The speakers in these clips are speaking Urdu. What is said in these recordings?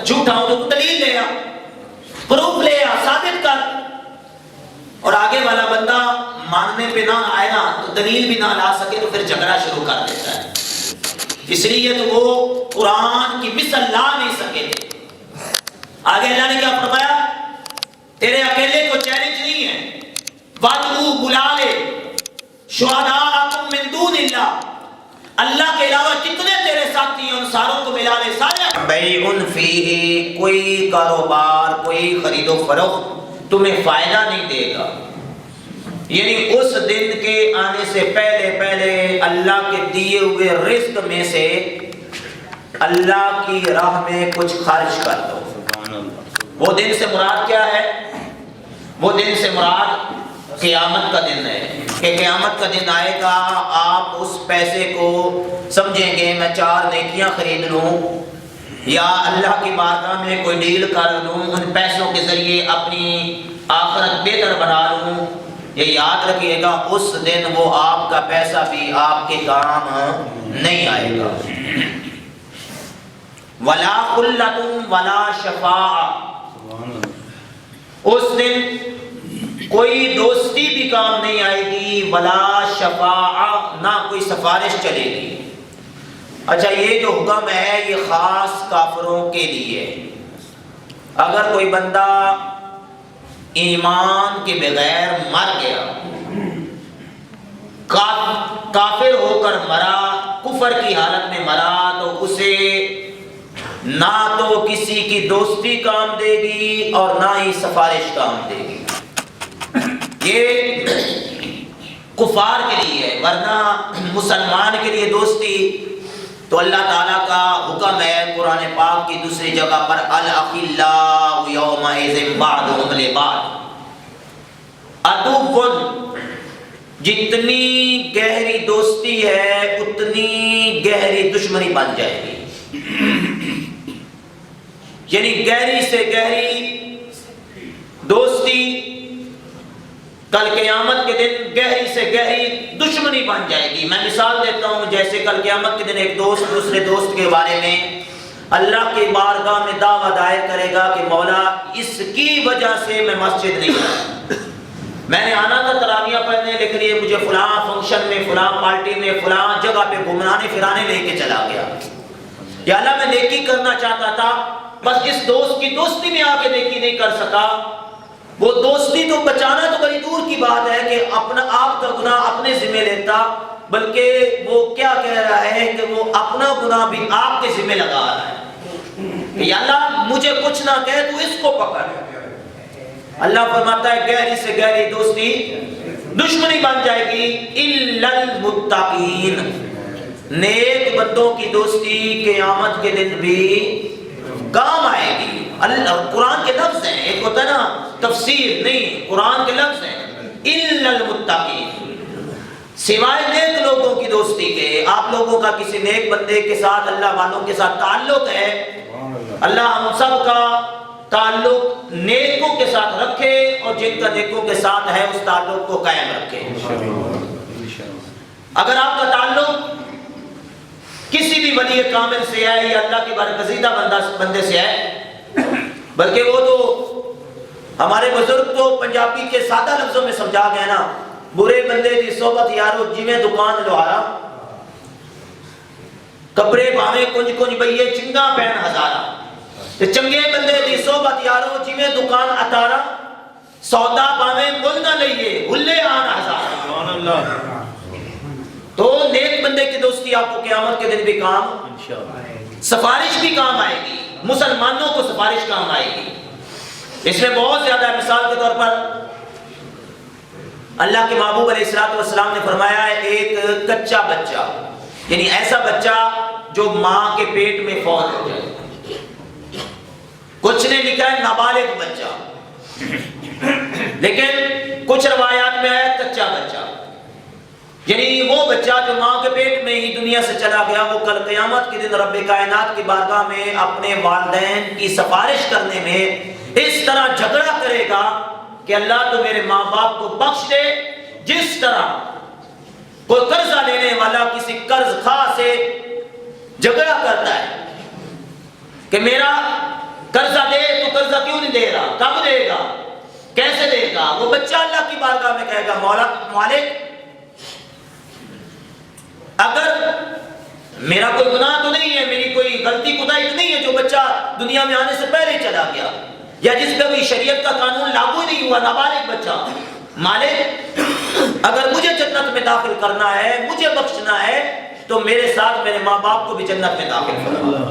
جھوٹا ہوں تو دلیل لے آ، پروف لے آ، ثابت کر. اور آگے والا بندہ ماننے پہ نہ آئے نا تو دلیل بھی نہ لا سکے تو پھر جھگڑا شروع کر دیتا ہے. اس لیے تو وہ قرآن کی مثل لا نہیں سکے تھے. آگے اللہ نے کیا فرمایا؟ تیرے اکیلے کو چیلنج نہیں ہے. وَادْعُوا بلا لے شُهَدَاءَكُم مِّن دُونِ اللَّهِ، اللہ کے علاوہ جتنے تیرے ساتھی ہیں ان ساروں کو ملا لے. سارے بیع فیہ، کوئی کاروبار کوئی خرید و فروخت تمہیں فائدہ نہیں دے گا، یعنی اس دن کے آنے سے پہلے اللہ کے دیے ہوئے رزق میں سے اللہ کی راہ میں کچھ خرچ کر دو. وہ دن سے مراد کیا ہے؟ وہ دن سے مراد قیامت کا دن ہے کہ قیامت کا دن آئے گا، آپ اس پیسے کو سمجھیں گے میں 4 نیکیاں خرید لوں یا اللہ کی بارگاہ میں کوئی ڈیل کر لوں، ان پیسوں کے ذریعے اپنی آخرت بہتر بنا لوں. یہ یاد رکھیے گا اس دن وہ آپ کا پیسہ بھی آپ کے کام نہیں آئے گا. ولا خلۃ ولا شفاعۃ، اس دن کوئی دوستی بھی کام نہیں آئے گی، ولا شفاعۃ، نہ کوئی سفارش چلے گی. اچھا یہ جو حکم ہے یہ خاص کافروں کے لیے. اگر کوئی بندہ ایمان کے بغیر مر گیا، کافر ہو کر مرا، کفر کی حالت میں مرا، تو اسے نہ تو کسی کی دوستی کام دے گی اور نہ ہی سفارش کام دے گی. یہ کفار کے لیے ہے، ورنہ مسلمان کے لیے دوستی تو اللہ تعالیٰ کا حکم ہے قرآن پاک کی دوسری جگہ پر الاخلاء یومئذ بعضهم لبعض عدو، جتنی گہری دوستی ہے اتنی گہری دشمنی بن جائے گی. یعنی گہری سے گہری دوستی کل قیامت کے دن گہری سے گہری دشمنی بن جائے گی. میں مثال دیتا ہوں، جیسے کل قیامت کے دن ایک دوست دوسرے دوست کے بارے میں اللہ کی بارگاہ میں دعویٰ دائر کرے گا کہ مولا اس کی وجہ سے میں مسجد نہیں آیا، میں نے آنا تھا تراویح پڑھنے لیکن یہ مجھے فلاں فنکشن میں فلاں پارٹی میں فلاں جگہ پہ گھومانے پھرانے لے کے چلا گیا. یا اللہ میں نیکی کرنا چاہتا تھا، بس جس دوست کی دوستی میں آ کے نیکی نہیں کر سکا. وہ دوستی تو بچانا تو بڑی دور کی بات ہے کہ اپنا آپ کا گناہ اپنے ذمہ لیتا، بلکہ وہ کیا کہہ رہا ہے کہ وہ اپنا گناہ بھی آپ کے ذمہ لگا رہا ہے کہ یا اللہ مجھے کچھ نہ کہے تو اس کو پکڑ. اللہ فرماتا ہے گہری سے گہری دوستی دشمنی بن جائے گی. الا المتقین، نیک بندوں کی دوستی قیامت کے دن بھی کام آئے گی. اللہ قرآن کے لفظ ہیں، ایک ہوتا ہے نا تفسیر، نہیں قرآن کے لفظ ہیں. الا المتقین، سوائے نیک لوگوں کی دوستی کے. آپ لوگوں کا کسی نیک بندے کے ساتھ اللہ والوں کے ساتھ تعلق ہے، اللہ ہم سب کا تعلق نیکوں کے ساتھ رکھے اور جن کا نیکوں کے ساتھ ہے اس تعلق کو قائم رکھے. اگر آپ کا تعلق کسی بھی ولی کامل سے ہے یا اللہ کے برگزیدہ بندے سے ہے، بلکہ وہ تو ہمارے بزرگ تو پنجابی کے سادہ لفظوں میں سمجھا گئے نا، برے بندے دی صحبت یارو جویں دکان لوہارا، کپڑے بھاویں کنج کنج بئیے چنگا پہن ہزارا. چنگے بندے دی صحبت یارو جویں دکان اتارا، سودا بھاویں مل نہ لئیے ہلے آن ہزارا. سبحان اللہ. تو نیک بندے کی دوستی آپ کو قیامت کے دن بھی کام، سفارش بھی کام آئے گی، مسلمانوں کو سفارش کام آئے گی. اس میں بہت زیادہ مثال کے طور پر اللہ کے محبوب علیہ السلام نے فرمایا ہے ایک کچا بچہ، یعنی ایسا بچہ جو ماں کے پیٹ میں فوت ہو جائے. کچھ نے لکھا ہے نابالغ بچہ، لیکن کچھ روایات میں ہے کچا بچہ، یعنی وہ بچہ جو ماں کے پیٹ میں ہی دنیا سے چلا گیا، وہ کل قیامت کے دن رب کائنات کی بارگاہ میں اپنے والدین کی سفارش کرنے میں اس طرح جھگڑا کرے گا کہ اللہ تو میرے ماں باپ کو بخش دے، جس طرح کوئی قرضہ لینے والا کسی قرض خواہ سے جھگڑا کرتا ہے کہ میرا گا، وہ بچہ اللہ کی بارگاہ میں کہے گا مولا مالک اگر میرا کوئی گناہ تو نہیں ہے، میری کوئی غلطی کوتاہی تو نہیں ہے جو بچہ دنیا میں آنے سے پہلے چلا گیا یا جس پہ بھی شریعت کا قانون لاگو نہیں ہوا، نابالغ بچہ، مالک اگر مجھے جنت میں داخل کرنا ہے، مجھے بخشنا ہے تو میرے ساتھ میرے ماں باپ کو بھی جنت میں داخل فرما۔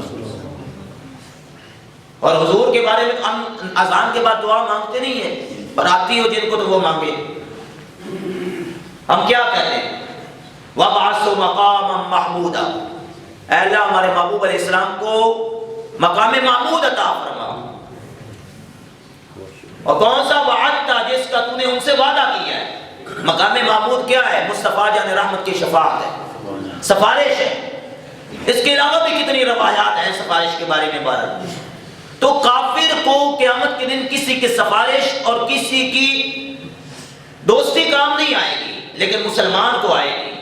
اور حضور کے بارے میں تو ہم اذان کے بعد دعا مانگتے نہیں ہیں، پر آتی ہو جن کو تو وہ مانگے۔ ہم کیا کہتے ہیں؟ وَبْعَثُ مَقَامًا مَحْمُودًا، اے اللہ ہمارے محبوب علیہ السلام کو مقام محمود عطا فرما۔ اور کون سا وعدہ جس کا تو نے ان سے وعدہ کیا ہے؟ مقام محمود کیا ہے؟ مصطفیٰ جان رحمت کی شفاعت ہے، سفارش ہے۔ اس کے علاوہ بھی کتنی روایات ہیں سفارش کے بارے میں بارہ۔ تو کافر کو قیامت کے دن کسی کی سفارش اور کسی کی دوستی کام نہیں آئے گی، لیکن مسلمان کو آئے گی۔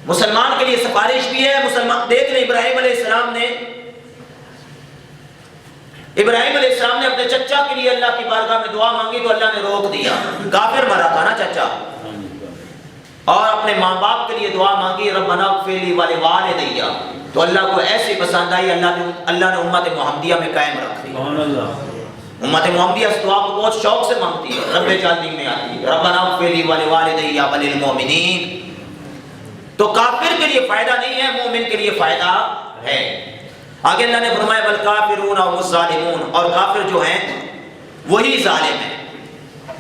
مسلمان کے لیے سفارش بھی ہے۔ مسلمان دیکھ لیں ابراہیم علیہ السلام نے اپنے چچا کے لیے اللہ کی بارگاہ میں دعا مانگی تو اللہ نے روک دیا، کافر مرا تھا نا چچا۔ اور اپنے ماں باپ کے لیے دعا مانگی ربنا اغفر لی ولوالدی، تو اللہ کو ایسی پسند آئی، اللہ نے امت محمدیہ میں قائم رکھ دی۔ امت محمدیہ اس دعا کو بہت شوق سے مانگتی ہے، رب جالنی میں آتی ہے ربنا اغفر لی ولوالدی وللمؤمنین۔ تو کافر کے لیے فائدہ نہیں ہے، مومن کے لیے فائدہ ہے۔ آگے اللہ نے فرمایا والکافرون هم الظالمون، اور کافر جو ہیں وہی ظالم ہیں۔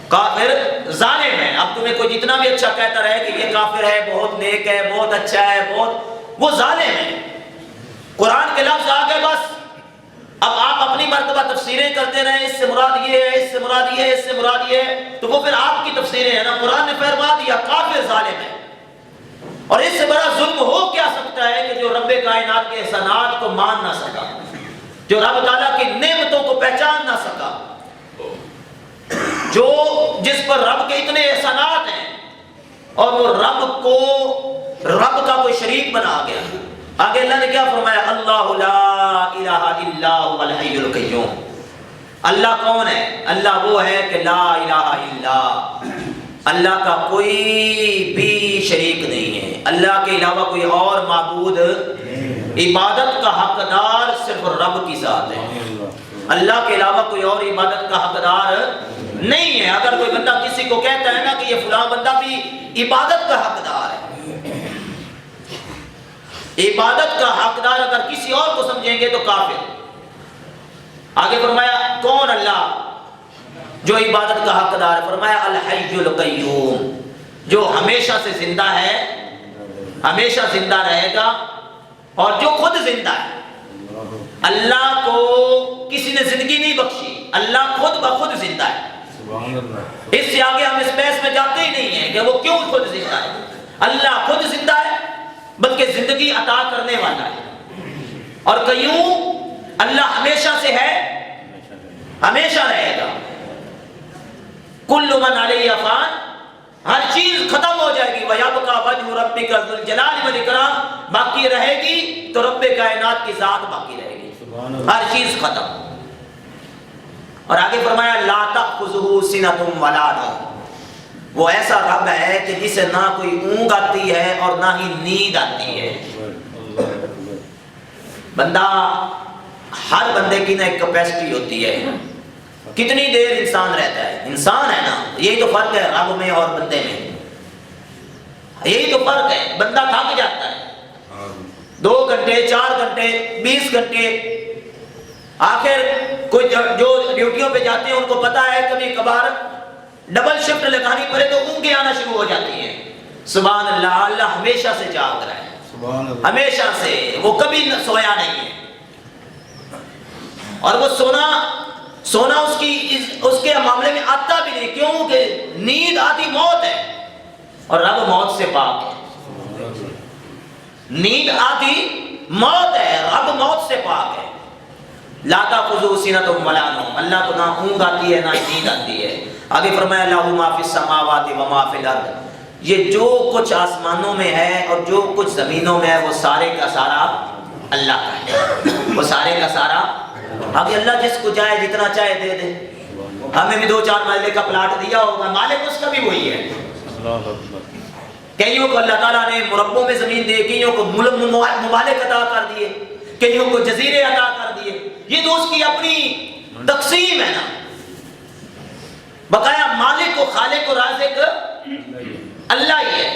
کافر ظالم ہے۔ اب تمہیں کوئی جتنا بھی اچھا کہتا رہے کہ یہ کافر ہے، بہت نیک ہے، بہت اچھا ہے، وہ ظالم ہے۔ قرآن کے لفظ آگے بس اب آپ اپنی مرتبہ تفسیریں کرتے رہیں، اس سے مراد یہ ہے، اس سے مراد یہ ہے، اس سے مراد یہ ہے، تو وہ پھر آپ کی تفسیریں ہیں نا۔ قرآن نے فرما دیا کافر ظالم ہے۔ اور اس سے بڑا ظلم ہو کیا سکتا ہے کہ جو رب کائنات کے احسانات کو مان نہ سکا، جو رب تعالیٰ کی نعمتوں کو پہچان نہ سکا، جو جس پر رب کے اتنے احسانات ہیں اور وہ رب کا کوئی شریک بنا گیا۔ آگے اللہ نے کیا فرمایا؟ اللہ لا الہ الا هو الحی القیوم۔ اللہ کون ہے؟ اللہ وہ ہے کہ لا الہ الا، اللہ کا کوئی بھی شریک نہیں ہے، اللہ کے علاوہ کوئی اور معبود عبادت کا حقدار صرف رب کی ذات ہے۔ اللہ کے علاوہ کوئی اور عبادت کا حقدار نہیں ہے۔ اگر کوئی بندہ کسی کو کہتا ہے نا کہ یہ فلاں بندہ بھی عبادت کا حقدار ہے، عبادت کا حقدار اگر کسی اور کو سمجھیں گے تو کافر۔ آگے فرمایا کون اللہ جو عبادت کا حقدار ہے؟ فرمایا الحی القیوم، جو ہمیشہ سے زندہ ہے، ہمیشہ زندہ رہے گا اور جو خود زندہ ہے۔ اللہ کو کسی نے زندگی نہیں بخشی، اللہ خود بخود زندہ ہے۔ اس سے آگے ہم اس بحث میں جاتے ہی نہیں ہیں کہ وہ کیوں خود زندہ ہے۔ اللہ خود زندہ ہے بلکہ زندگی عطا کرنے والا ہے۔ اور قیوم، اللہ ہمیشہ سے ہے، ہمیشہ رہے گا۔ کل من علیہ فان، ہر چیز ختم ہو جائے گی۔ وَيَبْقَى وَجْهُ رَبِّكَ ذُو الْجَلَالِ وَالْإِكْرَامِ، باقی رہے گی تو رب کائنات کی ذات باقی رہے گی، ہر چیز ختم۔ اور آگے فرمایا لا تأخذه سنة ولا نوم، وہ ایسا رب ہے کہ جسے نہ کوئی اونگ آتی ہے اور نہ ہی نیند آتی ہے۔ بندہ، ہر بندے کی نا ایک کیپیسٹی ہوتی ہے، کتنی دیر انسان رہتا ہے۔ انسان ہے نا، یہی تو فرق ہے رب میں اور بندے میں، یہی تو فرق ہے۔ بندہ تھک جاتا ہے، 2 گھنٹے 4 گھنٹے 20 گھنٹے، آخر کوئی جو ڈیوٹیوں پہ جاتے ہیں ان کو پتا ہے کبھی کبھار ڈبل شفٹ لگانی پڑے تو اونگیں آنا شروع ہو جاتی ہیں۔ سبحان اللہ، اللہ ہمیشہ سے جاگ رہا ہے، ہمیشہ سے، وہ کبھی سویا نہیں ہے۔ اور وہ سونا اس کے معاملے میں آتا بھی نہیں، کیوں کہ نیند آتی موت ہے اور رب موت سے پاک ہے۔ نیند آتی موت ہے، رب موت سے پاک ہے۔ لا تأخذه سنة ولا نوم، اللہ کو نہ اونگ آتی ہے نہ نیند آتی ہے۔ آگے فرمایا لہ ما فی السماوات و ما فی الارض، یہ جو کچھ آسمانوں میں ہے اور جو کچھ زمینوں میں ہے وہ سارے کا سارا اللہ کا ہے، وہ سارے کا سارا۔ آگے اللہ جس کو چاہے جتنا چاہے دے دے، ہمیں بھی 2-4 مرلے کا پلاٹ دیا ہوگا، مالک اس کا بھی وہی ہے۔ کئیوں کو اللہ تعالیٰ نے مربوں میں زمین دی، کئیوں کو ممالک عطا کر دیے، کئیوں کو جزیرے عطا کر دیے، یہ تو اس کی اپنی تقسیم ہے نا۔ بقایا مالک و خالق و رازق اللہ ہی ہے۔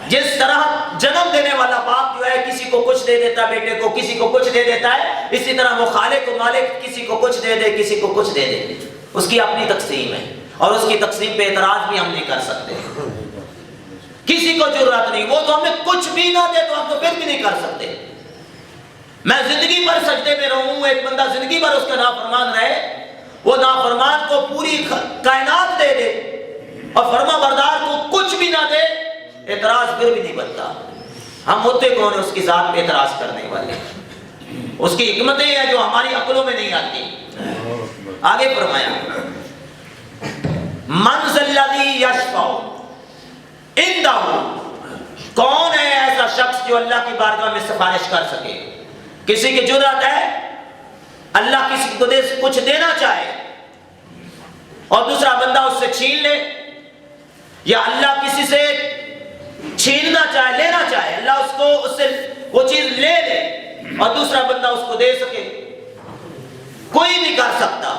جس طرح جنم دینے والا باپ جو ہے کسی کو کچھ دے دیتا ہے بیٹے کو، کسی کو کچھ دے دیتا ہے، اسی طرح وہ خالق و مالک کسی کو کچھ دے دے، کسی کو کچھ دے دے، اس کی اپنی تقسیم ہے، اور اس کی تقسیم پہ اعتراض بھی ہم نہیں کر سکتے۔ کسی کو جرات نہیں، وہ تو ہمیں کچھ بھی نہ دے تو ہم تو پھر بھی نہیں کر سکتے۔ میں زندگی بھر سجدے میں رہوں، ایک بندہ زندگی بھر اس کا نافرمان رہے، وہ نافرمان کو پوری کائنات دے دے اور فرما بردار کو کچھ بھی نہ دے، اعتراض پھر بھی نہیں بنتا۔ ہم ہوتے کون ہیں اس کی ذات پہ اعتراض کرنے والے؟ اس کی حکمتیں ہیں جو ہماری عقلوں میں نہیں آتی۔ آگے فرمایا من ذا الذی یشفع عندہ، کون ہے ایسا شخص جو اللہ کی بارگاہ میں سفارش کر سکے؟ کسی کی جرات ہے اللہ کسی کو کچھ دینا چاہے اور دوسرا بندہ اس سے چھین لے، یا اللہ کسی سے چھیننا چاہے، لینا چاہے، اللہ اس سے وہ چیز لے لے اور دوسرا بندہ اس کو دے سکے؟ کوئی نہیں کر سکتا۔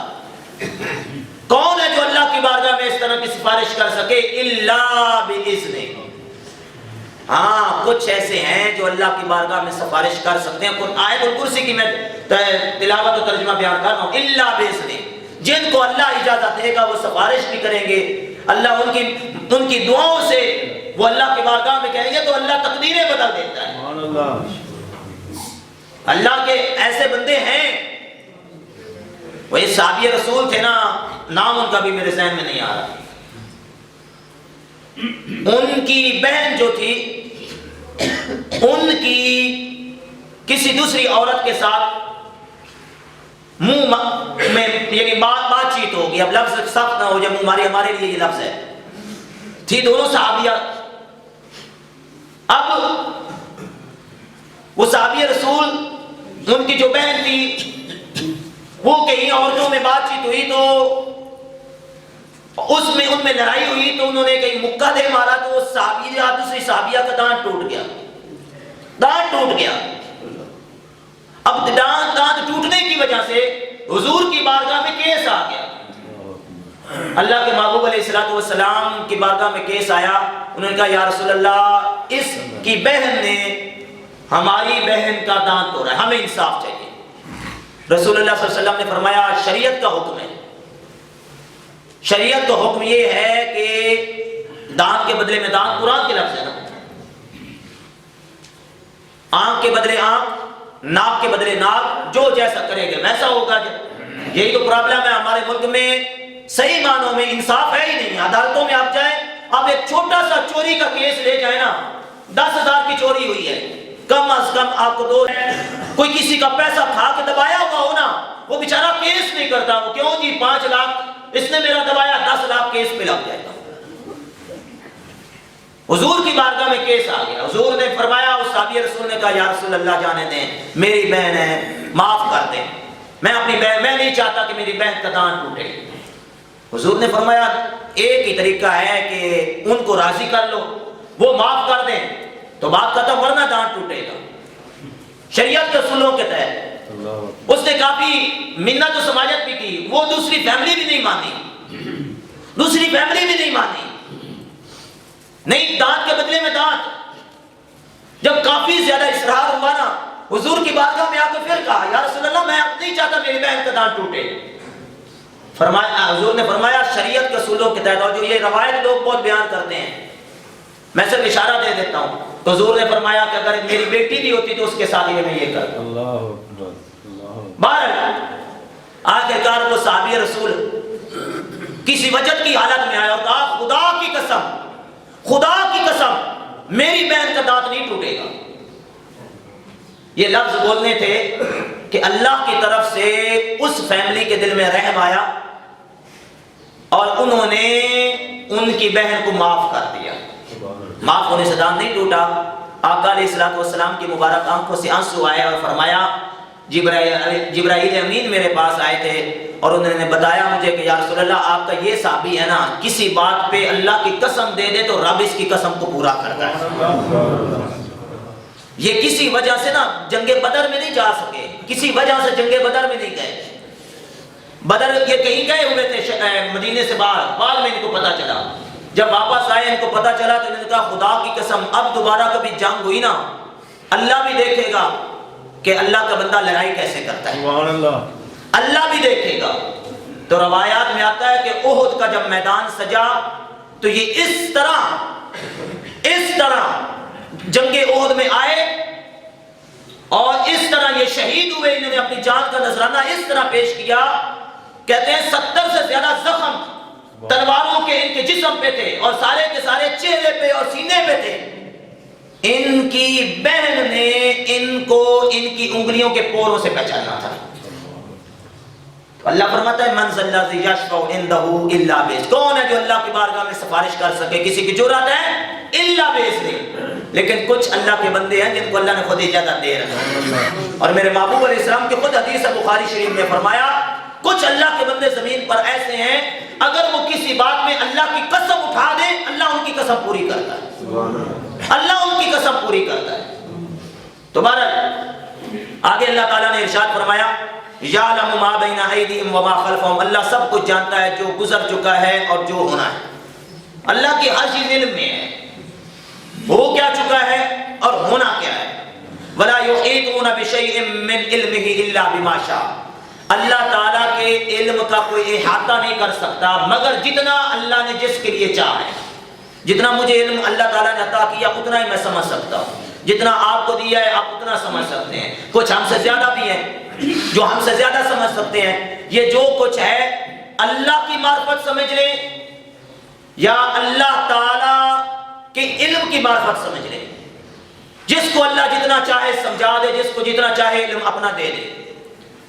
کون ہے جو اللہ کی بارگاہ میں اس طرح کی سفارش کر سکے؟ الا باذنہ، ہاں کچھ ایسے ہیں جو اللہ کی بارگاہ میں سفارش کر سکتے ہیں۔ آیت الکرسی کی میں تلاوت و ترجمہ بیان کر رہا ہوں، الا باذنہ، جن کو اللہ اجازت دے گا وہ سفارش بھی کریں گے، اللہ ان کی دعاؤں سے وہ اللہ کی بارگاہ میں کہیں گے تو اللہ تقدیریں بدل دیتا ہے۔ اللہ کے ایسے بندے ہیں، وہی صحابی رسول تھے نا، نام ان کا بھی میرے ذہن میں نہیں آ رہا، ان کی بہن جو تھی ان کی کسی دوسری عورت کے ساتھ منہ میں یعنی بات چیت ہوگی، اب لفظ سخت نہ ہو جائے، منہ ماری، ہمارے لیے یہ لفظ ہے، تھی دونوں صحابیات۔ اب وہ صحابی رسول ان کی جو بہن تھی وہ کہیں عورتوں میں بات چیت ہوئی تو ان میں لڑائی ہوئی تو انہوں نے کہیں مکہ دے مارا تو وہ صحابیہ دوسری صحابیہ کا دانت ٹوٹ گیا۔ اب دانت ٹوٹنے کی وجہ سے حضور کی بارگاہ میں کیس آ گیا، اللہ کے محبوب علیہ الصلوۃ والسلام کی بارگاہ میں کیس آیا۔ انہوں نے کہا یا رسول اللہ، اس کی بہن نے ہماری بہن کا دانت توڑا ہے، ہمیں انصاف چاہیے۔ رسول اللہ صلی اللہ علیہ وسلم نے فرمایا شریعت کا حکم ہے، شریعت کا حکم یہ ہے کہ دانت کے بدلے میں دانت، قرآن کے لفظ ہے نا، آنکھ کے بدلے آنکھ، ناک کے بدلے ناک، جو جیسا کرے گا ویسا ہوگا۔ یہی تو پرابلم ہے ہمارے ملک میں، صحیح معنوں میں انصاف ہے ہی نہیں۔ عدالتوں میں آپ جائیں، آپ ایک چھوٹا سا چوری کا کیس لے جائیں نا، 10,000 کی چوری ہوئی ہے، کم از کم آپ کو کوئی کسی کا پیسہ کھا کے دبایا ہوا ہو نا، وہ بیچارہ کیس نہیں کرتا، وہ کیوں جی 5 لاکھ اس نے میرا دبایا، 10 لاکھ کیس پہ لگ جائے گا۔ حضور کی بارگاہ میں کیس آ گیا، حضور نے فرمایا، اس صحابی رسول نے کہا یا رسول اللہ جانے دیں، میری بہن ہے، معاف کر دیں، میں نہیں چاہتا کہ میری بہن کا دانت ٹوٹے۔ حضور نے فرمایا ایک ہی طریقہ ہے کہ ان کو راضی کر لو، وہ معاف کر دیں تو بات ختم، ورنہ دانت ٹوٹے گا۔ شریعت کے اصولوں کے تحت اس نے کافی منت و سماجت بھی کی، وہ دوسری فیملی بھی نہیں مانی، نہیں دانت کے بدلے میں دانت۔ جب کافی زیادہ اصرار ہوا نا، حضور کی بارگاہ میں آ کے پھر کہا یا رسول اللہ میں اب نہیں چاہتا میری بہن کا دانت ٹوٹے۔ حضور نے فرمایا شریعت کے اصولوں کے تحت، اور جو یہ روایت لوگ بہت بیان کرتے ہیں، میں صرف اشارہ دے دیتا ہوں، تو حضور نے فرمایا کہ اگر میری بیٹی بھی ہوتی تو اس کے ساتھ میں یہ کرتا۔ بہرحال آخرکار وہ صحابی رسول کسی وجد کی حالت میں آیا اور کہا خدا کی قسم میری بہن کا دانت نہیں ٹوٹے گا۔ یہ لفظ بولنے تھے کہ اللہ کی طرف سے اس فیملی کے دل میں رحم آیا اور انہوں نے ان کی بہن کو معاف کر دیا۔ معاف ہونے سے دانت نہیں ٹوٹا۔ آقا علیہ الصلوۃ والسلام کی مبارک آنکھوں سے آنسو آئے اور فرمایا جبرائیل امین میرے پاس آئے تھے اور انہوں نے بتایا مجھے کہ یا رسول اللہ آپ کا یہ صحابی ہے نا کسی بات پہ اللہ کی قسم دے دے تو رب اس کی قسم کو پورا کرتا ہے. یہ کسی وجہ سے نا جنگ بدر میں نہیں جا سکے, کسی وجہ سے جنگ بدر میں نہیں گئے. بدر یہ کہیں گئے ہوئے تھے مدینے سے باہر, بعد میں ان کو پتا چلا. جب واپس آئے ان کو پتا چلا تو انہوں نے کہا خدا کی قسم اب دوبارہ کبھی جنگ ہوئی نا اللہ بھی دیکھے گا کہ اللہ کا بندہ لڑائی کیسے کرتا ہے, سبحان اللہ, اللہ بھی دیکھے گا. تو روایات میں آتا ہے کہ احد کا جب میدان سجا تو یہ اس طرح جنگ احد میں آئے اور اس طرح یہ شہید ہوئے. انہوں نے اپنی جان کا نذرانہ اس طرح پیش کیا, کہتے ہیں 70 سے زیادہ زخم تلواروں کے ان کے جسم پہ تھے اور سارے کے سارے چہرے پہ اور سینے پہ تھے. ان کی بہن نے ان کو ان کی انگلیوں کے پوروں سے پہچانا تھا. اللہ فرماتا ہے من ذا الذی یشفع عندہ الا باذنہ, کون ہے جو اللہ کی بارگاہ میں سفارش کر سکے, کسی کی جرأت ہے الا باذنہ. لیکن کچھ اللہ کے بندے ہیں جن کو اللہ نے خود اجازت دے رکھا ہے. اور میرے محبوب علیہ السلام کی خود حدیث ہے بخاری شریف میں فرمایا کچھ اللہ کے بندے زمین پر ایسے ہیں اگر وہ کسی بات میں اللہ کی قسم اٹھا دے اللہ ان کی قسم پوری کرتا ہے, اللہ ان کی قسم پوری کرتا ہے. تو بہرحال آگے اللہ تعالیٰ نے ارشاد فرمایا یعلم ما بین ایدیہم وما خلفہم, اللہ سب کچھ جانتا ہے جو گزر چکا ہے اور جو ہونا ہے. اللہ کی ہر چیز علم میں ہے, ہو کیا چکا ہے اور ہونا کیا ہے. ولا یحیطون بشیء من علمہ الا بما شاء, اللہ تعالیٰ کے علم کا کوئی احاطہ نہیں کر سکتا مگر جتنا اللہ نے جس کے لیے چاہا ہے. جتنا مجھے علم اللہ تعالیٰ نے عطا کیا اتنا ہی میں سمجھ سکتا ہوں, جتنا آپ کو دیا ہے آپ اتنا سمجھ سکتے ہیں. کچھ ہم سے زیادہ بھی ہیں جو ہم سے زیادہ سمجھ سکتے ہیں. یہ جو کچھ ہے اللہ کی معرفت سمجھ لیں یا اللہ تعالیٰ کے علم کی معرفت سمجھ لیں. جس کو اللہ جتنا چاہے سمجھا دے, جس کو جتنا چاہے علم اپنا دے دے.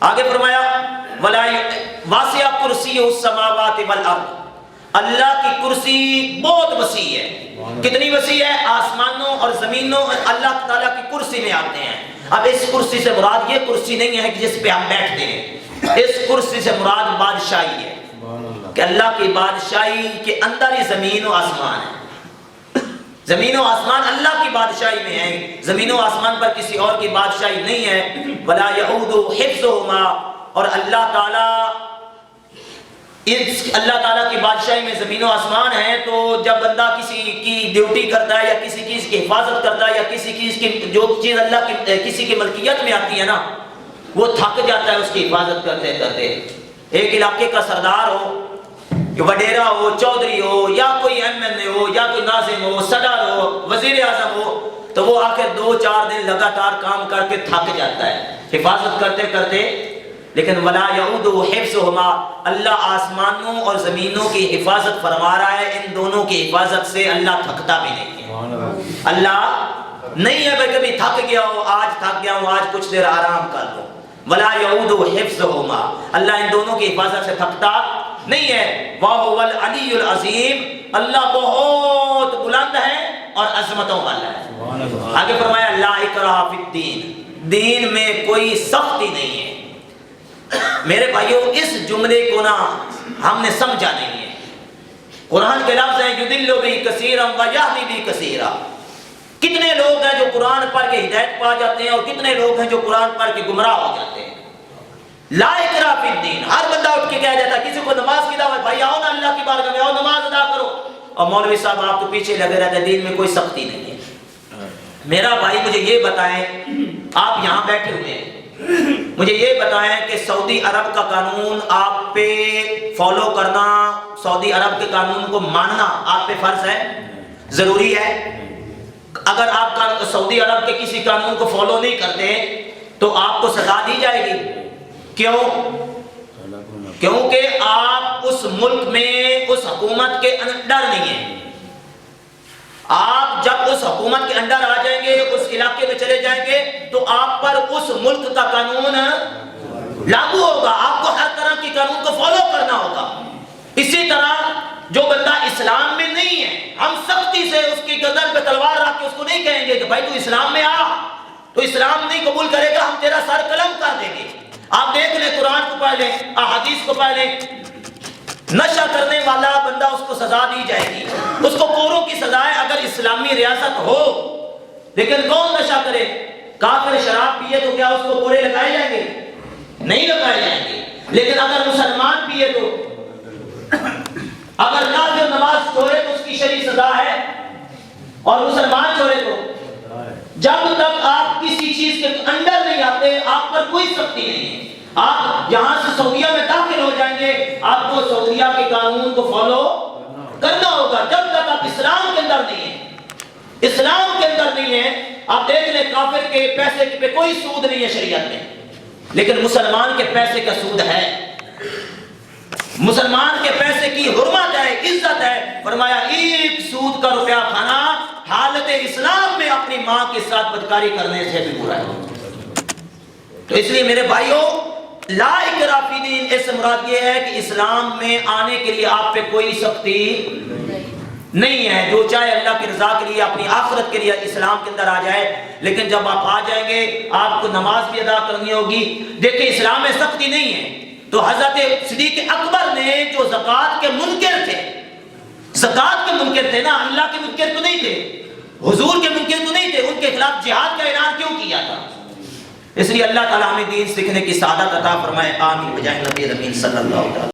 آگے فرمایا ولا واسع کرسی السماوات والارض, اللہ کی کرسی بہت وسیع ہے. کتنی وسیع ہے؟ آسمانوں اور زمینوں اللہ تعالیٰ کی کرسی میں آتے ہیں. اب اس کرسی سے مراد یہ کرسی نہیں ہے کہ جس پہ ہم بیٹھتے ہیں, اس کرسی سے مراد بادشاہی ہے کہ اللہ کی بادشاہی کے اندر ہی زمین و آسمان ہے. زمین و آسمان اللہ کی بادشاہی میں ہے, زمین و آسمان پر کسی اور کی بادشاہی نہیں ہے. ولا یعود حفظہما, اور اللہ تعالیٰ کی بادشاہی میں زمین و آسمان ہے. تو جب بندہ کسی کی ڈیوٹی کرتا ہے یا کسی چیز کی حفاظت کرتا ہے یا کسی چیز کی جو چیز اللہ کی کسی کی ملکیت میں آتی ہے نا وہ تھک جاتا ہے اس کی حفاظت کرتے کرتے. ایک علاقے کا سردار ہو, وڈیرا ہو, چودھری ہو یا کوئی ایم این اے ہو یا کوئی ناظم ہو, صدر ہو, وزیر اعظم ہو, تو وہ آخر 2-4 دن لگاتار کام کر کے تھک جاتا ہے حفاظت کرتے کرتے. لیکن ولا یعود حفظہما, اللہ آسمانوں اور زمینوں کی حفاظت فرما رہا ہے, ان دونوں کی حفاظت سے اللہ تھکتا بھی نہیں ہے. اللہ نہیں ہے بھائی کبھی تھک گیا ہو, آج تھک گیا ہوں آج کچھ دیر آرام کر لو. ولا یعود حفظہما, اللہ ان دونوں کی حفاظت سے تھکتا نہیں ہے. وَهُوَ الْعَلِيُّ الْعَظِيمُ, اللہ بہت بلند ہے اور عظمتوں والا ہے. آگے فرمایا لا اکراہ فی الدین, دین میں کوئی سختی نہیں ہے. میرے بھائیوں اس جملے کو نا ہم نے سمجھا نہیں ہے. قرآن کے لفظ ہیں یُضِلُّ بِهِ كَثِيرًا وَيَهْدِي بِهِ كَثِيرًا. کتنے لوگ ہیں جو قرآن پڑھ کے ہدایت پا جاتے ہیں اور کتنے لوگ ہیں جو قرآن پڑھ کے گمراہ ہو جاتے ہیں. لا اکراہ فی الدین, ہر بندہ اٹھ کے کہہ دیتا ہے کسی کو نماز کی دعوت, بھائی آؤ نا اللہ کی بارگاہ میں آؤ نماز ادا کرو, اور مولوی صاحب آپ تو پیچھے لگے رہتے ہیں, دین میں کوئی سختی نہیں ہے. میرا بھائی مجھے یہ بتائیں, آپ یہاں بیٹھے ہوئے ہیں, مجھے یہ بتائیں کہ سعودی عرب کا قانون آپ پہ فالو کرنا, سعودی عرب کے قانون کو ماننا آپ پہ فرض ہے, ضروری ہے؟ اگر آپ سعودی عرب کے کسی قانون کو فالو نہیں کرتے تو آپ کو سزا دی جائے گی. کیوں؟ کیونکہ آپ اس ملک میں اس حکومت کے انڈر نہیں ہیں. آپ جب اس حکومت کے انڈر آ جائیں گے, اس علاقے میں چلے جائیں گے, تو آپ پر اس ملک کا قانون لاگو ہوگا, آپ کو ہر طرح کی قانون کو فالو کرنا ہوگا. اسی طرح جو بندہ اسلام میں نہیں ہے, ہم سختی سے اس کی گردن پہ تلوار رکھ کے اس کو نہیں کہیں گے کہ بھائی تو اسلام میں آ, تو اسلام نہیں قبول کرے گا، ہم تیرا سر قلم کر دیں گے۔ آپ دیکھ لیں، قرآن کو پڑھ لیں، احادیث کو پڑھ لیں، نشہ کرنے والا بندہ اس کو سزا دی جائے گی، اس کو کوروں کی سزا ہے اگر اسلامی ریاست ہو۔ لیکن کون نشہ کرے؟ کافر شراب پیے تو کیا اس کو کورے لگائے جائیں گے؟ نہیں لگائے جائیں گے۔ لیکن اگر مسلمان پیے تو، اگر کافر نماز چھوڑے تو اس کی شرعی سزا ہے، اور مسلمان چھوڑے تو جب تک آپ کسی چیز کے اندر نہیں آتے آپ پر کوئی سختی نہیں ہے۔ آپ یہاں سے سعودیہ میں داخل ہو جائیں گے، آپ کو سعودیہ کے قانون کو فالو کرنا ہوگا جب تک آپ اسلام کے اندر نہیں ہیں۔ اسلام کے اندر نہیں ہے، آپ دیکھ لیں کافر کے پیسے پہ کوئی سود نہیں ہے شریعت میں، لیکن مسلمان کے پیسے کا سود ہے۔ مسلمان کے پیسے کی حرمت ہے، عزت ہے۔ فرمایا ایک سود کا روپیہ کھانا حالت اسلام میں اپنی ماں کے ساتھ بدکاری کرنے سے بھی برا ہے۔ تو اس لیے میرے بھائیوں، لا اکراہ فی دین، اس سے مراد یہ ہے کہ اسلام میں آنے کے لیے آپ پہ کوئی سختی نہیں ہے، جو چاہے اللہ کی رضا کے لیے، اپنی آخرت کے لیے اسلام کے اندر آ جائے۔ لیکن جب آپ آ جائیں گے آپ کو نماز بھی ادا کرنی ہوگی۔ دیکھیں اسلام میں سختی نہیں ہے، تو حضرت صدیق اکبر نے جو زکوٰۃ کے منکر تھے، زکوٰۃ کے منکر تھے نا، اللہ کے منکر تو نہیں تھے، حضور کے منکر تو نہیں تھے، ان کے خلاف جہاد کا اعلان کیوں کیا تھا؟ اس لیے اللہ تعالیٰ ہمیں دین سیکھنے کی سعادت عطا فرمائے، آمین بجائے نبی امین صلی اللہ علیہ وسلم۔